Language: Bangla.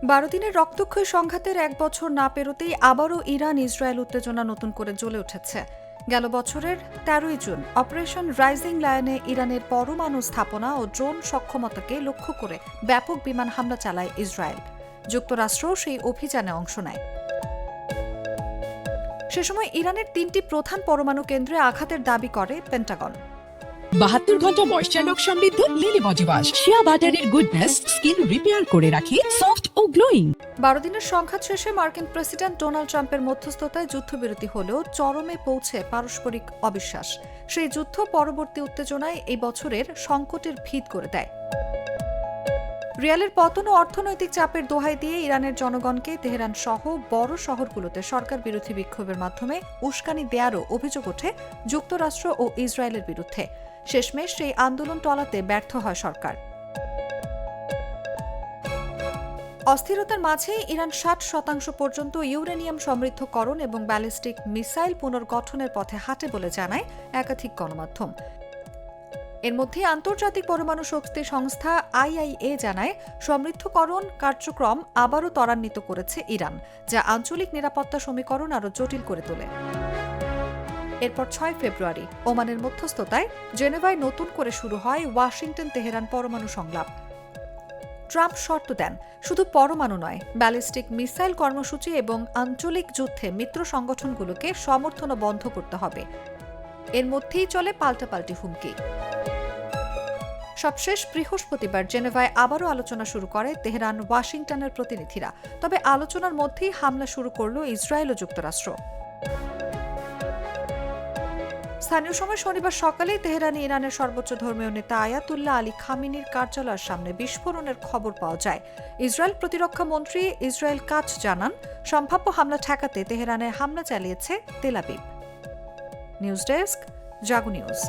12 দিনের রক্তক্ষয়ী সংঘাতের এক বছর না পেরোতেই আবারও ইরান ইসরায়েল উত্তেজনা নতুন করে জ্বলে উঠেছে। গেল বছরের 13 জুন অপারেশন রাইজিং লায়নে ইরানের পরমাণু স্থাপনা ও ড্রোন সক্ষমতাকে লক্ষ্য করে ব্যাপক বিমান হামলা চালায় ইসরায়েল। যুক্তরাষ্ট্রও সেই অভিযানে অংশ নেয়। সে সময় ইরানের 3টি প্রধান পরমাণু কেন্দ্রে আঘাতের দাবি করে পেন্টাগন। 72 ঘন্টা ময়েশ্চার লক সমৃদ্ধ লিলি বডি ওয়াশ শিয়া বাটারের গুডনেস স্কিন রিপেয়ার করে রাখে সফট ও গ্লোয়িং। 12 দিনের সংঘাত শেষে মার্কিন প্রেসিডেন্ট ডোনাল্ড ট্রাম্পের মধ্যস্থতায় যুদ্ধবিরতি হলেও চরমে পৌঁছে পারস্পরিক অবিশ্বাস। সেই যুদ্ধ পরবর্তী উত্তেজনায় এই বছরের সংকটের ভিত করে দেয়। রিয়ালের পতন ও অর্থনৈতিক চাপের দোহাই দিয়ে ইরানের জনগণকে তেহরান সহ বড় শহরগুলোতে সরকার বিরোধী বিক্ষোভের মাধ্যমে উস্কানি দেয়ারও অভিযোগ ওঠে যুক্তরাষ্ট্র ও ইসরায়েলের বিরুদ্ধে। শেষমেশ সেই আন্দোলন টলাতে ব্যর্থ হয় সরকার। অস্থিরতার মাঝে ইরান 60% পর্যন্ত ইউরেনিয়াম সমৃদ্ধকরণ এবং ব্যালিস্টিক মিসাইল পুনর্গঠনের পথে হাঁটে বলে জানায় একাধিক গণমাধ্যম। এর মধ্যে আন্তর্জাতিক পরমাণু শক্তি সংস্থা আইআইএ জানায় সমৃদ্ধকরণ কার্যক্রম আবারও ত্বরান্বিত করেছে ইরান, যা আঞ্চলিক নিরাপত্তা সমীকরণ আরও জটিল করে তোলে। এরপর 6 ফেব্রুয়ারি ওমানের মধ্যস্থতায় জেনেভায় নতুন করে শুরু হয় ওয়াশিংটন তেহরান পরমাণু সংলাপ। ট্রাম্প শর্ত দেন, শুধু পরমাণু নয়, ব্যালিস্টিক মিসাইল কর্মসূচি এবং আঞ্চলিক যুদ্ধে মিত্র সংগঠনগুলোকে সমর্থন বন্ধ করতে হবে। এর মধ্যেই চলে পাল্টাপাল্টি হুমকি। সবশেষ বৃহস্পতিবার জেনেভায় আবারও আলোচনা শুরু করে তেহরান ওয়াশিংটনের প্রতিনিধিরা। তবে আলোচনার মধ্যেই হামলা শুরু করল ইসরায়েল ও যুক্তরাষ্ট্র। স্থানীয় সময় শনিবার সকালে তেহরানে ইরানের সর্বোচ্চ ধর্মীয় নেতা আয়াতুল্লাহ আলী খামেনির কার্যালয়ের সামনে বিস্ফোরণের খবর পাওয়া যায়। ইসরায়েল প্রতিরক্ষা মন্ত্রী ইসরায়েল কাচ জানান, সম্ভাব্য হামলা ঠেকাতে তেহরানে হামলা চালিয়েছে তেল আবিব। নিউজ ডেস্ক, জাগো নিউজ।